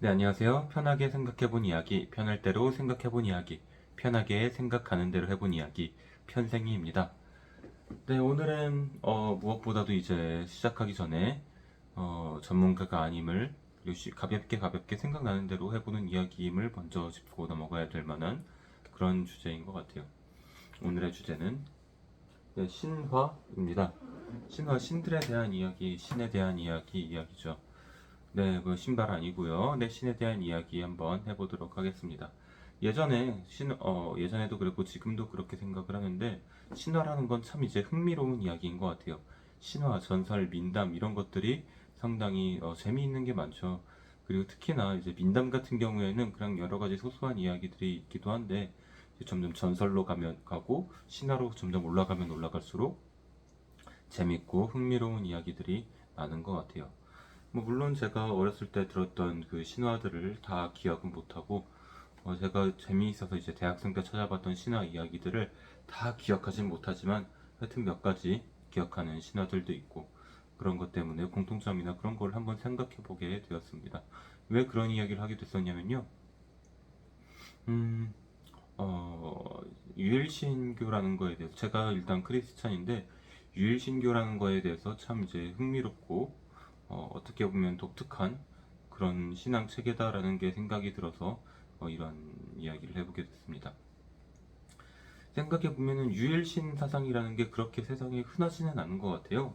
네, 안녕하세요. 편하게 생각해본 이야기, 편할 대로 생각해본 이야기, 편하게 생각하는 대로 해본 이야기, 편생이입니다. 네, 오늘은 무엇보다도 이제 시작하기 전에 전문가가 아님을 가볍게 생각나는 대로 해보는 이야기임을 먼저 짚고 넘어가야 될 만한 그런 주제인 것 같아요. 오늘의 주제는 네, 신화입니다. 신화, 신들에 대한 이야기, 신에 대한 이야기죠. 네, 그 신발 아니고요. 내 신에 대한 이야기 한번 해보도록 하겠습니다. 예전에도 그랬고 지금도 그렇게 생각을 하는데 신화라는 건 참 이제 흥미로운 이야기인 것 같아요. 신화, 전설, 민담 이런 것들이 상당히 재미있는 게 많죠. 그리고 특히나 이제 민담 같은 경우에는 그냥 여러 가지 소소한 이야기들이 있기도 한데 이제 점점 전설로 가고 신화로 점점 올라가면 올라갈수록 재밌고 흥미로운 이야기들이 많은 것 같아요. 뭐 물론 제가 어렸을 때 들었던 그 신화들을 다 기억은 못하고 제가 재미있어서 이제 대학생 때 찾아봤던 신화 이야기들을 다 기억하진 못하지만 하여튼 몇 가지 기억하는 신화들도 있고 그런 것 때문에 공통점이나 그런 걸 한번 생각해 보게 되었습니다. 왜 그런 이야기를 하게 됐었냐면요. 음, 유일신교라는 거에 대해서 제가 일단 크리스찬인데 유일신교라는 거에 대해서 참 이제 흥미롭고 어떻게 보면 독특한 그런 신앙 체계다라는 게 생각이 들어서 이런 이야기를 해보게 됐습니다. 생각해 보면은 유일신 사상이라는 게 그렇게 세상에 흔하지는 않은 것 같아요.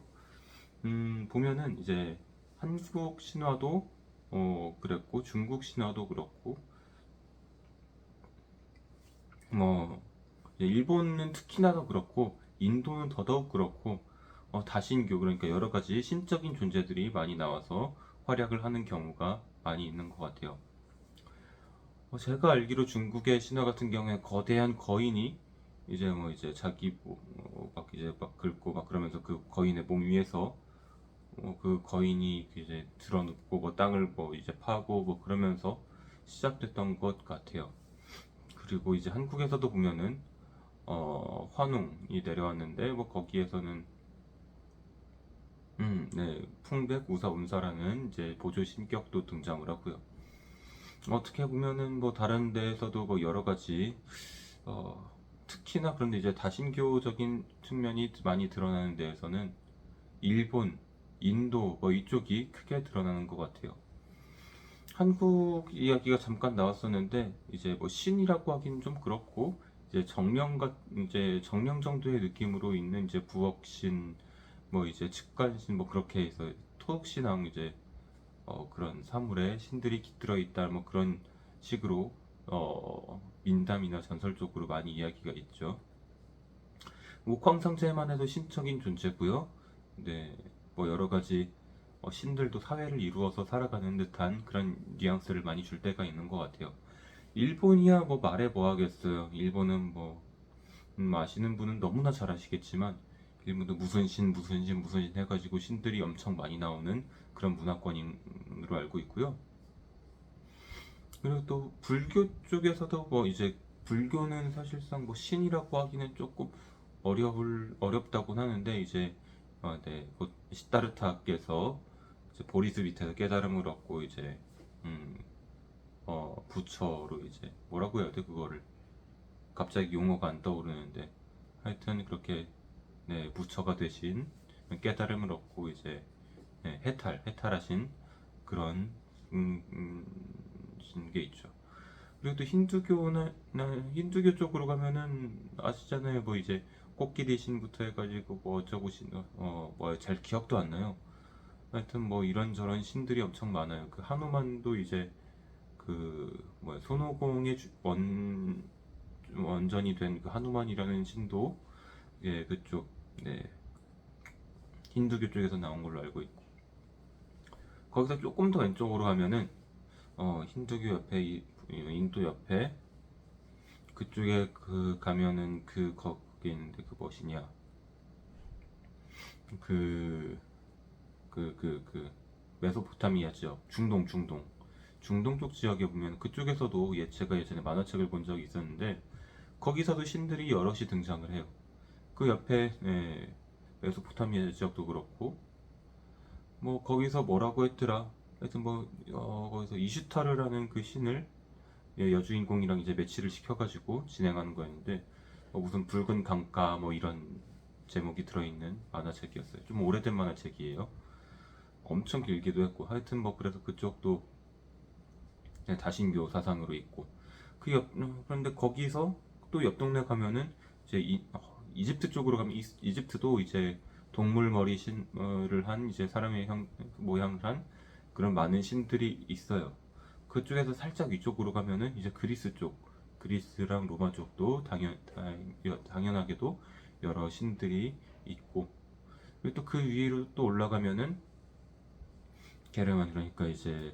보면은 이제 한국 신화도 그랬고 중국 신화도 그렇고 뭐 일본은 특히나 더 그렇고 인도는 더더욱 그렇고 다신교 그러니까 여러 가지 신적인 존재들이 많이 나와서 활약을 하는 경우가 많이 있는 것 같아요. 제가 알기로 중국의 신화 같은 경우에 거대한 거인이 이제 자기 막 이제 막 긁고 막 그러면서 그 거인의 몸 위에서 그 거인이 이제 드러눕고 뭐 땅을 뭐 이제 파고 뭐 그러면서 시작됐던 것 같아요. 그리고 이제 한국에서도 보면은 환웅이 내려왔는데 뭐 거기에서는 네, 풍백 우사 운사라는 이제 보조 신격도 등장을 하고요. 어떻게 보면은 뭐 다른 데에서도 뭐 여러 가지 어, 특히나 그런데 이제 다신교적인 측면이 많이 드러나는 데에서는 일본, 인도 뭐 이쪽이 크게 드러나는 것 같아요. 한국 이야기가 잠깐 나왔었는데 이제 뭐 신이라고 하긴 좀 그렇고 이제 정령 정도의 느낌으로 있는 이제 부엌신 뭐 이제 측간신 뭐 그렇게 해서 토속신앙 이제 그런 사물에 신들이 깃들어 있다 뭐 그런 식으로 민담이나 전설 쪽으로 많이 이야기가 있죠. 옥황상제만 해도 신적인 존재고요. 네, 뭐 여러 가지 신들도 사회를 이루어서 살아가는 듯한 그런 뉘앙스를 많이 줄 때가 있는 것 같아요. 일본이야 뭐 말해 뭐 하겠어요. 일본은 뭐 아시는 분은 너무나 잘 아시겠지만 일본도 무슨 신 해가지고 신들이 엄청 많이 나오는 그런 문화권으로 알고 있고요. 그리고 또 불교 쪽에서도 뭐 이제 불교는 사실상 뭐 신이라고 하기는 조금 어렵다고 하는데 이제 네, 곧 시다르타께서 이제 보리스 밑에서 깨달음을 얻고 이제 음, 부처로 이제 뭐라고 해야 돼 그거를 갑자기 용어가 안 떠오르는데 하여튼 그렇게 네, 부처가 되신 깨달음을 얻고 이제 네, 해탈하신 그런 게 있죠. 그리고 또 힌두교 쪽으로 가면은 아시잖아요. 뭐 이제 코끼리 신부터 해가지고 뭐 어쩌고 뭐 잘 기억도 안 나요. 하여튼 뭐 이런저런 신들이 엄청 많아요. 그 하누만도 이제 그 뭐야 손오공의 원전이 된 그 하누만이라는 신도 예 그쪽 네 힌두교 쪽에서 나온 걸로 알고 있고 거기서 조금 더 왼쪽으로 가면은 힌두교 옆에 인도 옆에 그쪽에 그 가면은 거기 있는데 그 무엇이냐 그 메소포타미아 지역 중동 쪽 지역에 보면 그쪽에서도 제가 예전에 만화책을 본 적이 있었는데 거기서도 신들이 여럿이 등장을 해요. 그 옆에 메소포타미아 지역도 그렇고 뭐 거기서 뭐라고 했더라 하여튼 뭐 거기서 이슈타르라는 그 신을 여주인공이랑 이제 매치를 시켜가지고 진행하는 거였는데 무슨 붉은 강가 뭐 이런 제목이 들어있는 만화책이었어요. 좀 오래된 만화책이에요. 엄청 길기도 했고 하여튼 뭐 그래서 그쪽도 그냥 다신교 사상으로 있고 그런데 거기서 또 옆 동네 가면은 이제 이집트 쪽으로 가면 이집트도 이제 동물 머리 신을 한 이제 사람의 모양을 한 그런 많은 신들이 있어요. 그쪽에서 살짝 위쪽으로 가면은 이제 그리스 쪽, 그리스랑 로마 쪽도 당연하게도 여러 신들이 있고, 그리고 또 그 위로 또 올라가면은 게르만, 그러니까 이제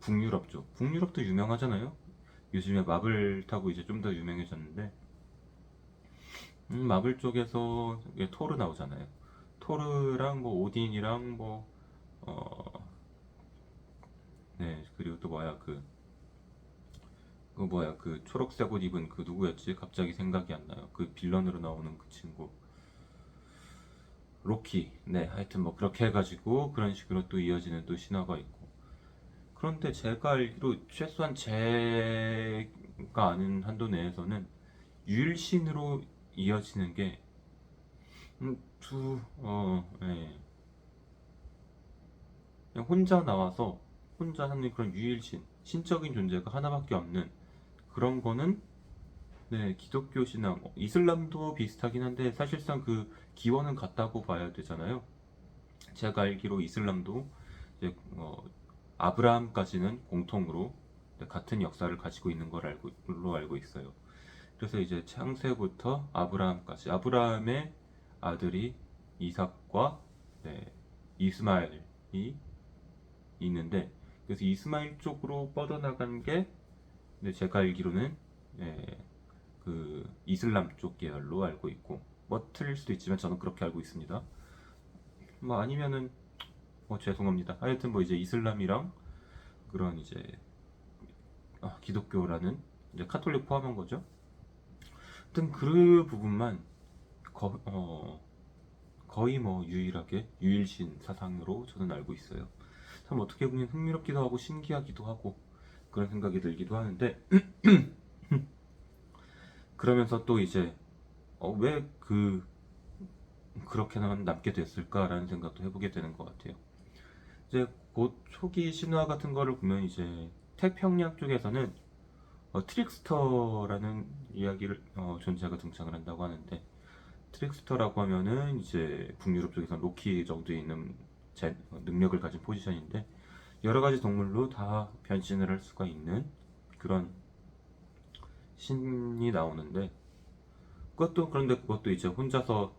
북유럽 쪽, 북유럽도 유명하잖아요. 요즘에 마블 타고 이제 좀 더 유명해졌는데, 마블 쪽에서 토르 나오잖아요. 토르랑 뭐 오딘이랑 뭐 네, 그리고 또 뭐야 그 초록색 옷 입은 그 누구였지? 갑자기 생각이 안 나요. 그 빌런으로 나오는 그 친구. 로키. 네, 하여튼 뭐 그렇게 해가지고 그런 식으로 또 이어지는 또 신화가 있고. 그런데 제가 알기로 최소한 제가 아는 한도 내에서는 유일신으로 이어지는 게 예. 그냥 혼자 나와서 혼자 하는 그런 유일신, 신적인 존재가 하나밖에 없는 그런 거는 네, 기독교 신앙, 이슬람도 비슷하긴 한데 사실상 그 기원은 같다고 봐야 되잖아요. 제가 알기로 이슬람도 이제 아브라함까지는 공통으로 같은 역사를 가지고 있는 걸로 알고 있어요. 그래서 이제 창세부터 아브라함까지 아브라함의 아들이 이삭과 네, 이스마엘이 있는데 그래서 이스마엘 쪽으로 뻗어나간 게 제가 알기로는 예, 그 이슬람 쪽 계열로 알고 있고 뭐 틀릴 수도 있지만 저는 그렇게 알고 있습니다. 뭐 아니면은 뭐 죄송합니다. 하여튼 뭐 이제 이슬람이랑 그런 이제 기독교라는 이제 카톨릭 포함한 거죠. 하여튼 그 부분만 거, 어, 거의 뭐 유일하게 유일신 사상으로 저는 알고 있어요. 참 어떻게 보면 흥미롭기도 하고 신기하기도 하고 그런 생각이 들기도 하는데 그러면서 또 이제 왜 그렇게만 남게 됐을까라는 생각도 해보게 되는 것 같아요. 이제 곧 초기 신화 같은 거를 보면 이제 태평양 쪽에서는 트릭스터라는 이야기를 존재가 등장을 한다고 하는데 트릭스터라고 하면은 이제 북유럽 쪽에서는 로키 정도에 있는 능력을 가진 포지션인데 여러 가지 동물로 다 변신을 할 수가 있는 그런 신이 나오는데 그런데 그것도 이제 혼자서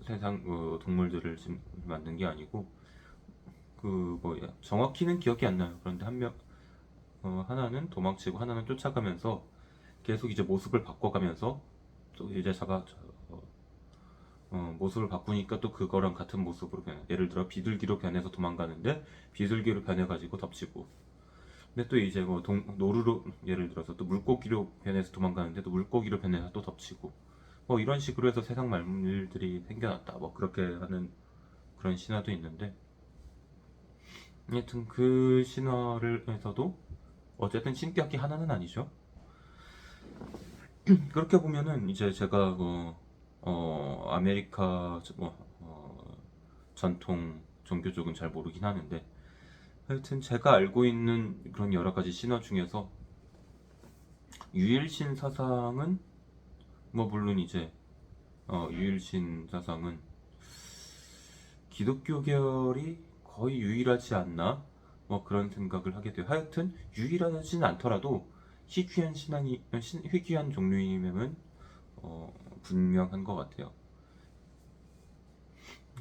세상 동물들을 지금 만든 게 아니고 그 뭐야 정확히는 기억이 안 나요. 그런데 하나는 도망치고 하나는 쫓아가면서 계속 이제 모습을 바꿔가면서 또 이제 모습을 바꾸니까 또 그거랑 같은 모습으로 변해. 예를 들어 비둘기로 변해서 도망가는데 비둘기로 변해가지고 덮치고. 근데 또 이제 뭐 노루로 예를 들어서 또 물고기로 변해서 도망가는데 또 물고기로 변해서 또 덮치고. 뭐 이런 식으로 해서 세상 만물들이 생겨났다. 뭐 그렇게 하는 그런 신화도 있는데. 하여튼 그 신화를 해서도 어쨌든 신격이 하나는 아니죠. 그렇게 보면은 이제 제가 아메리카 전통 종교 쪽은 잘 모르긴 하는데 하여튼 제가 알고 있는 그런 여러 가지 신화 중에서 유일신 사상은 뭐 물론 이제 유일신 사상은 기독교 계열이 거의 유일하지 않나 뭐 그런 생각을 하게 돼요. 하여튼 유일하진 않더라도 희귀한 종류임은 분명한 것 같아요.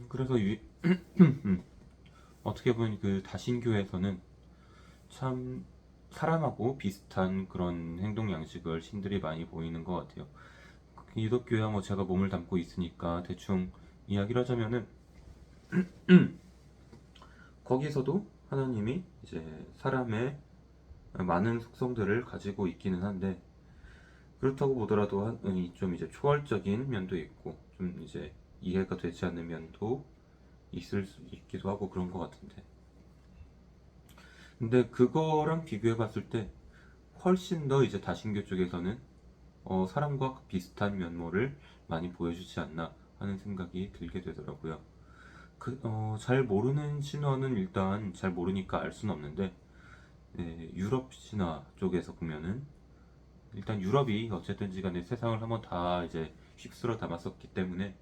그래서 어떻게 보면 그 다신교에서는 참 사람하고 비슷한 그런 행동 양식을 신들이 많이 보이는 것 같아요. 기독교야 뭐 제가 몸을 담고 있으니까 대충 이야기를 하자면은 거기서도 하나님이 이제 사람의 많은 속성들을 가지고 있기는 한데 그렇다고 보더라도 좀 이제 초월적인 면도 있고 좀 이제 이해가 되지 않는 면도 있을 수 있기도 하고 그런 것 같은데 근데 그거랑 비교해 봤을 때 훨씬 더 이제 다신교 쪽에서는 사람과 비슷한 면모를 많이 보여주지 않나 하는 생각이 들게 되더라고요. 잘 모르는 신화는 일단 잘 모르니까 알 수는 없는데, 네, 유럽 신화 쪽에서 보면은 일단 유럽이 어쨌든지 간에 세상을 한번 다 이제 휩쓸어 담았었기 때문에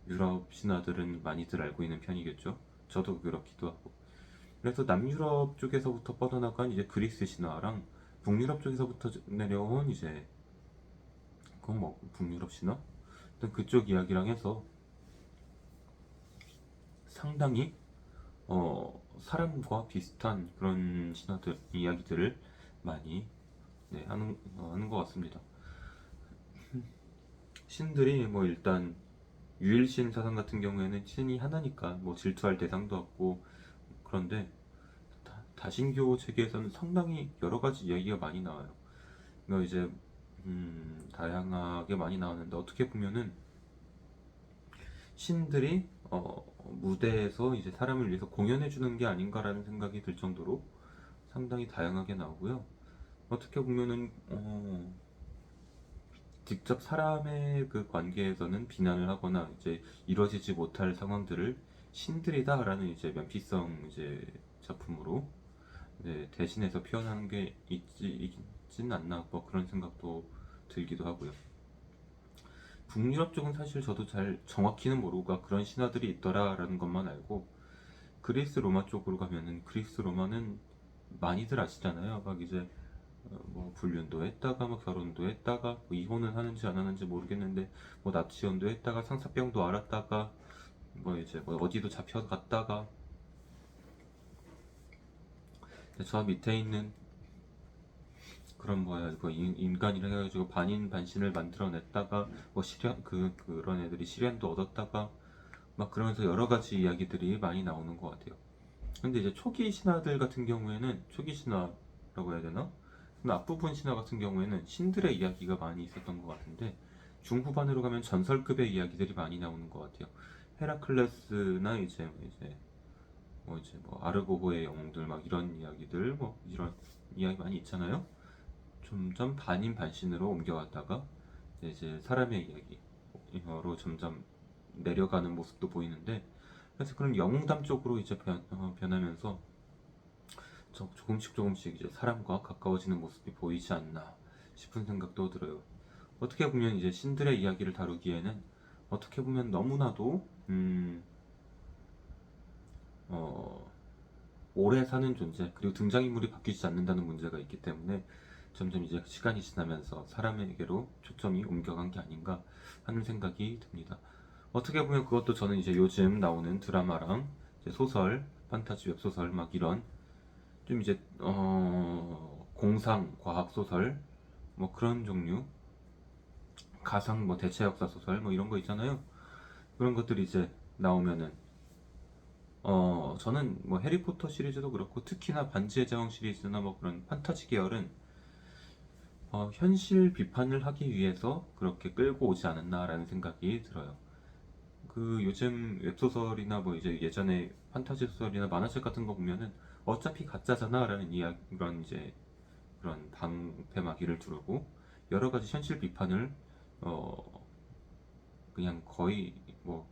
유럽 신화들은 많이들 알고 있는 편이겠죠. 저도 그렇기도 하고. 그래서 남유럽 쪽에서부터 뻗어나간 이제 그리스 신화랑 북유럽 쪽에서부터 내려온 이제 그건 뭐 북유럽 신화? 일단 그쪽 이야기랑 해서 상당히 사람과 비슷한 그런 신화들 이야기들을 많이 네, 하는 것 같습니다. 신들이 뭐 일단 유일신 사상 같은 경우에는 신이 하나니까 뭐 질투할 대상도 없고 그런데 다신교 체계에서는 상당히 여러 가지 이야기가 많이 나와요. 그러니까 이제 다양하게 많이 나오는데 어떻게 보면은 신들이 무대에서 이제 사람을 위해서 공연해 주는 게 아닌가라는 생각이 들 정도로 상당히 다양하게 나오고요. 어떻게 보면은 직접 사람의 그 관계에서는 비난을 하거나 이제 이루어지지 못할 상황들을 신들이다라는 이제 면피성 이제 작품으로 이제 대신해서 표현하는 게 있진 않나 뭐 그런 생각도 들기도 하고요. 북유럽 쪽은 사실 저도 잘 정확히는 모르고 그런 신화들이 있더라라는 것만 알고 그리스 로마 쪽으로 가면은 그리스 로마는 많이들 아시잖아요. 막 이제 뭐 불륜도 했다가 뭐 결혼도 했다가 뭐 이혼은 하는지 안 하는지 모르겠는데 뭐 납치혼도 했다가 상사병도 앓았다가 뭐 이제 뭐 어디도 잡혀갔다가 저 밑에 있는 그런 뭐야 이거 인간이라 해가지고 반인 반신을 만들어냈다가 뭐 실현 그런 애들이 실현도 얻었다가 막 그러면서 여러 가지 이야기들이 많이 나오는 것 같아요. 근데 이제 초기 신화들 같은 경우에는 초기 신화라고 해야 되나? 앞부분 신화 같은 경우에는 신들의 이야기가 많이 있었던 것 같은데 중후반으로 가면 전설급의 이야기들이 많이 나오는 것 같아요. 헤라클레스나 이제 뭐 아르고호의 영웅들 막 이런 이야기들 뭐 이런 이야기 많이 있잖아요. 점점 반인 반신으로 옮겨갔다가 이제 사람의 이야기로 점점 내려가는 모습도 보이는데 그래서 그런 영웅담 쪽으로 이제 변하면서 조금씩 이제 사람과 가까워지는 모습이 보이지 않나 싶은 생각도 들어요. 어떻게 보면 이제 신들의 이야기를 다루기에는 어떻게 보면 너무나도 어, 오래 사는 존재 그리고 등장인물이 바뀌지 않는다는 문제가 있기 때문에 점점 이제 시간이 지나면서 사람에게로 초점이 옮겨간 게 아닌가 하는 생각이 듭니다. 어떻게 보면 그것도 저는 이제 요즘 나오는 드라마랑 이제 소설, 판타지 웹소설 막 이런 좀 이제 공상 과학 소설 뭐 그런 종류 가상 뭐 대체 역사 소설 뭐 이런 거 있잖아요. 그런 것들이 이제 나오면은 저는 뭐 해리포터 시리즈도 그렇고 특히나 반지의 제왕 시리즈나 뭐 그런 판타지 계열은 현실 비판을 하기 위해서 그렇게 끌고 오지 않았나라는 생각이 들어요. 그 요즘 웹소설이나 뭐 이제 예전에 판타지 소설이나 만화책 같은 거 보면은 어차피 가짜잖아라는 이야기 그런 이제 그런 방패막이를 두르고 여러 가지 현실 비판을 그냥 거의 뭐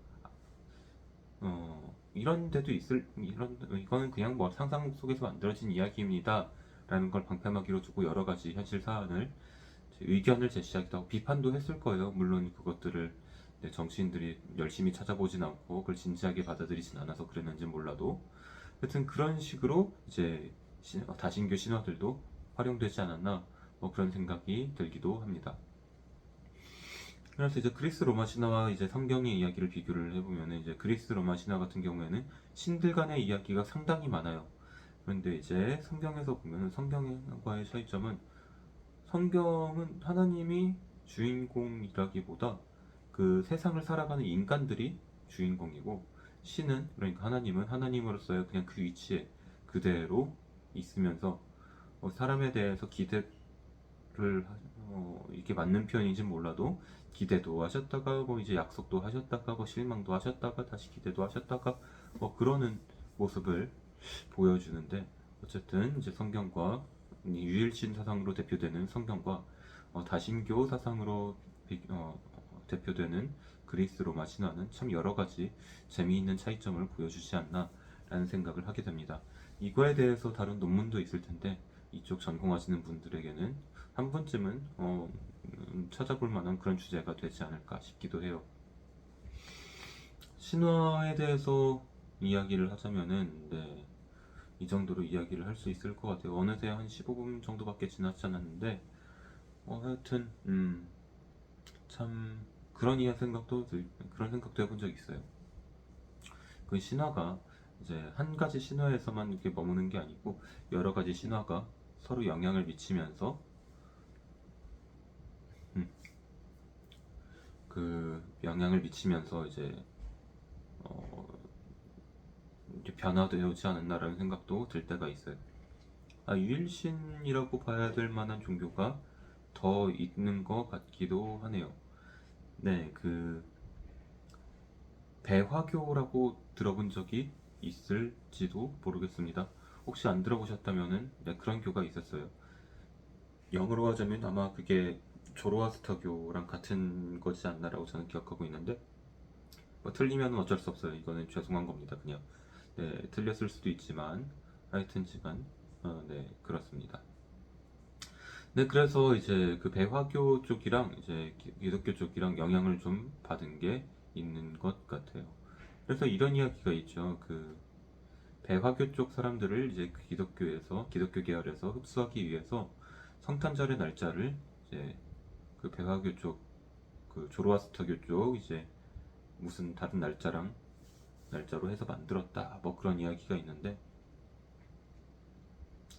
이런 데도 이거는 그냥 뭐 상상 속에서 만들어진 이야기입니다 라는 걸 방패막이로 두고 여러 가지 현실 사안을 의견을 제시하기도 하고 비판도 했을 거예요. 물론 그것들을 정치인들이 열심히 찾아보진 않고 그걸 진지하게 받아들이진 않아서 그랬는지 몰라도 하여튼 그런 식으로 이제 다신교 신화들도 활용되지 않았나 뭐 그런 생각이 들기도 합니다. 그래서 이제 그리스 로마 신화와 이제 성경의 이야기를 비교를 해보면 이제 그리스 로마 신화 같은 경우에는 신들 간의 이야기가 상당히 많아요. 그런데 이제 성경에서 보면 성경과의 차이점은 성경은 하나님이 주인공이라기보다 그 세상을 살아가는 인간들이 주인공이고 신은 그러니까 하나님은 하나님으로서의 그냥 그 위치에 그대로 있으면서 사람에 대해서 기대를 이게 맞는 표현인지 몰라도 기대도 하셨다가 뭐 이제 약속도 하셨다가 뭐 실망도 하셨다가 다시 기대도 하셨다가 뭐 그러는 모습을 보여주는데 어쨌든 이제 성경과 유일신 사상으로 대표되는 성경과 다신교 사상으로 대표되는 그리스 로마 신화는 참 여러 가지 재미있는 차이점을 보여주지 않나라는 생각을 하게 됩니다. 이거에 대해서 다룬 논문도 있을 텐데 이쪽 전공하시는 분들에게는 한 번쯤은 찾아볼 만한 그런 주제가 되지 않을까 싶기도 해요. 신화에 대해서 이야기를 하자면은 네, 이 정도로 이야기를 할 수 있을 것 같아요. 어느새 한 15분 정도밖에 지나지 않았는데 하여튼 참 그런 생각도 해본 적 있어요. 그 신화가 이제 한 가지 신화에서만 이렇게 머무는 게 아니고 여러 가지 신화가 서로 영향을 미치면서 음, 그 영향을 미치면서 어, 이제 변화되지 않았나라는 생각도 들 때가 있어요. 유일신이라고 봐야 될 만한 종교가 더 있는 것 같기도 하네요. 네, 그 배화교라고 들어본 적이 있을지도 모르겠습니다. 혹시 안 들어보셨다면은 네, 그런 교가 있었어요. 영어로 하자면 아마 그게 조로아스터교랑 같은 거지 않나라고 저는 기억하고 있는데 뭐 틀리면 어쩔 수 없어요. 이거는 죄송한 겁니다. 그냥 네, 틀렸을 수도 있지만 하여튼지만 네, 그렇습니다. 네, 그래서 이제 그 배화교 쪽이랑 이제 기독교 쪽이랑 영향을 좀 받은 게 있는 것 같아요. 그래서 이런 이야기가 있죠. 그 배화교 쪽 사람들을 이제 그 기독교 계열에서 흡수하기 위해서 성탄절의 날짜를 이제 그 배화교 쪽, 그 조로아스터교 쪽 이제 무슨 다른 날짜로 해서 만들었다. 뭐 그런 이야기가 있는데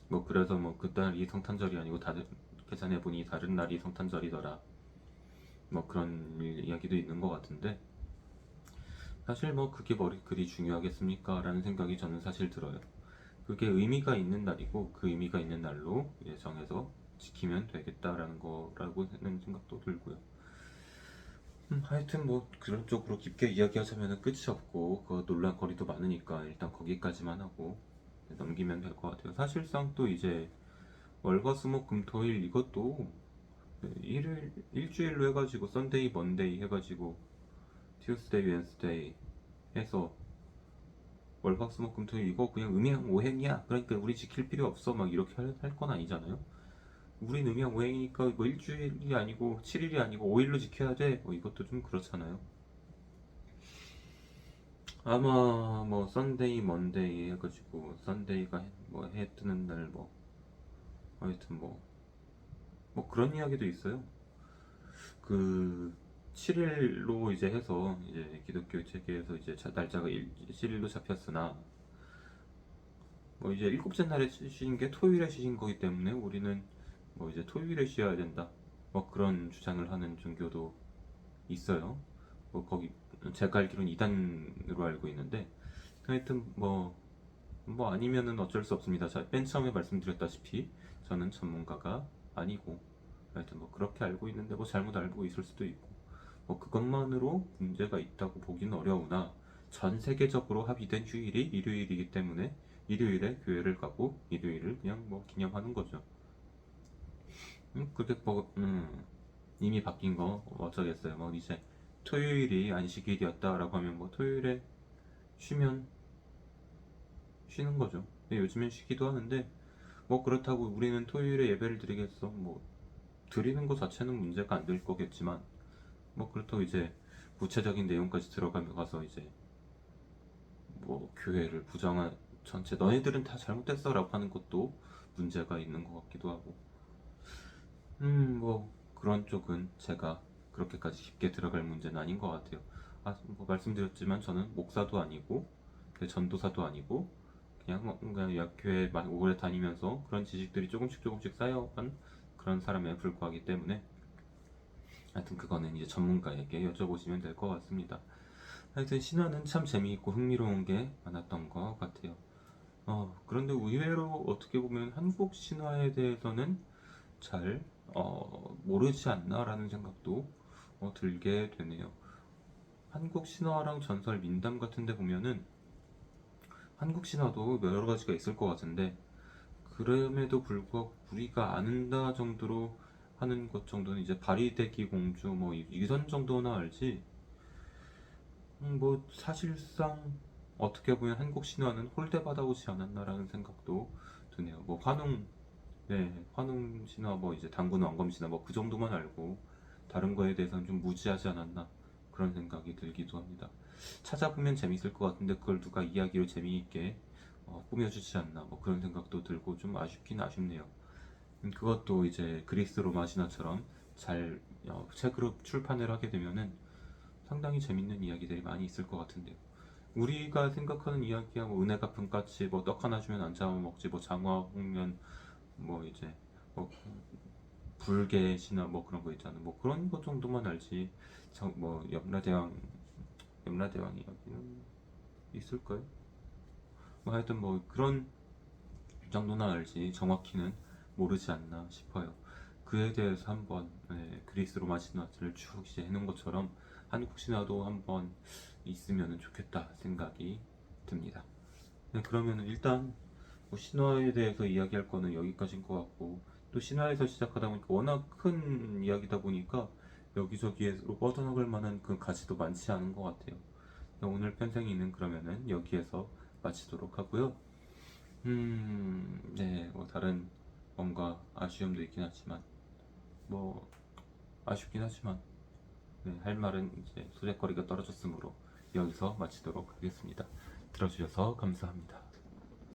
뭐 그래서 뭐 그날이 성탄절이 아니고 다른 계산해 보니 다른 날이 성탄절이더라. 뭐 그런 이야기도 있는 것 같은데 사실 뭐 그게 머리 그리 중요하겠습니까? 라는 생각이 저는 사실 들어요. 그게 의미가 있는 날이고 그 의미가 있는 날로 이제 정해서 지키면 되겠다라는 거라고 하는 생각도 들고요. 하여튼 뭐 그런 쪽으로 깊게 이야기하자면 끝이 없고 그 논란거리도 많으니까 일단 거기까지만 하고 넘기면 될 것 같아요. 사실상 또 이제 월화수목금토일 이것도 일주일로 해가지고 썬데이 먼데이 해가지고 튜스데이 웬스데이 해서 월화수목금토일 이거 그냥 음양오행이야 그러니까 우리 지킬 필요 없어 막 이렇게 할 건 아니잖아요. 우린 음양오행이니까 뭐 일주일이 아니고 7일이 아니고 5일로 지켜야 돼 뭐 이것도 좀 그렇잖아요. 아마 뭐 썬데이 먼데이 해가지고 썬데이가 뭐 해 뜨는 날 뭐 하여튼 뭐 그런 이야기도 있어요. 그 7일로 이제 해서 이제 기독교 체계에서 이제 날짜가 7일로 잡혔으나 뭐 이제 일곱째 날에 쉬신 게 토요일에 쉬신 거기 때문에 우리는 뭐 이제 토요일에 쉬어야 된다. 뭐 그런 주장을 하는 종교도 있어요. 뭐 거기 제가 알기로는 이단으로 알고 있는데 하여튼 뭐 아니면은 어쩔 수 없습니다. 자, 맨 처음에 말씀드렸다시피 저는 전문가가 아니고 하여튼 뭐 그렇게 알고 있는데 뭐 잘못 알고 있을 수도 있고 뭐 그것만으로 문제가 있다고 보기는 어려우나 전 세계적으로 합의된 휴일이 일요일이기 때문에 일요일에 교회를 가고 일요일을 그냥 뭐 기념하는 거죠. 그게 이미 바뀐 거 어쩌겠어요. 뭐 이제 토요일이 안식일이었다라고 하면 뭐 토요일에 쉬면 쉬는 거죠. 근데 요즘엔 쉬기도 하는데 뭐 그렇다고 우리는 토요일에 예배를 드리겠어. 뭐 드리는 거 자체는 문제가 안 될 거겠지만 뭐 그렇다고 이제 구체적인 내용까지 들어가서 이제 뭐 교회를 부정한 전체 너희들은 다 잘못됐어라고 하는 것도 문제가 있는 것 같기도 하고 뭐 그런 쪽은 제가 그렇게까지 깊게 들어갈 문제는 아닌 것 같아요. 뭐 말씀드렸지만 저는 목사도 아니고 전도사도 아니고 그냥 그냥 교회 오래 다니면서 그런 지식들이 조금씩 쌓여간 그런 사람에 불과하기 때문에 하여튼 그거는 이제 전문가에게 여쭤보시면 될 것 같습니다. 하여튼 신화는 참 재미있고 흥미로운 게 많았던 것 같아요. 그런데 의외로 어떻게 보면 한국 신화에 대해서는 잘 모르지 않나라는 생각도 들게 되네요. 한국 신화랑 전설 민담 같은 데 보면은 한국 신화도 여러 가지가 있을 것 같은데 그럼에도 불구하고 우리가 안다 정도로 하는 것 정도는 이제 바리대기 공주 뭐 이선 정도나 알지. 뭐 사실상 어떻게 보면 한국 신화는 홀대받아 오지 않았나라는 생각도 드네요. 뭐 환웅, 네, 환웅 신화 뭐 이제 당군 왕검 신화 뭐 그 정도만 알고 다른 거에 대해서는 좀 무지하지 않았나 그런 생각이 들기도 합니다. 찾아보면 재밌을 것 같은데 그걸 누가 이야기로 재미있게 꾸며주지 않나 뭐 그런 생각도 들고 좀 아쉽긴 아쉽네요. 그것도 이제 그리스 로마 신화처럼 잘 책으로 출판을 하게 되면은 상당히 재밌는 이야기들이 많이 있을 것 같은데요. 우리가 생각하는 이야기야 뭐 은혜 갚은 까치 뭐 떡 하나 주면 안 잡아먹지 뭐 장화 홍련 뭐 이제 뭐 불개 신화 뭐 그런 거 있잖아 뭐 그런 거 정도만 알지. 뭐 염라대왕 이야기는 있을까요? 뭐 하여튼 뭐 그런 정도는 알지 정확히는 모르지 않나 싶어요. 그에 대해서 한번 그리스 로마 신화를 쭉 이제 해놓은 것처럼 한국 신화도 한번 있으면 좋겠다 생각이 듭니다. 네, 그러면 일단 뭐 신화에 대해서 이야기할 거는 여기까지인 것 같고 또 신화에서 시작하다 보니까 워낙 큰 이야기다 보니까 여기저기로 뻗어나갈 만한 그 가치도 많지 않은 것 같아요. 오늘 편성이는 그러면은 여기에서 마치도록 하고요. 네, 뭐 다른 뭔가 아쉬움도 있긴 하지만 뭐 아쉽긴 하지만 네, 할 말은 이제 소재거리가 떨어졌으므로 여기서 마치도록 하겠습니다. 들어주셔서 감사합니다.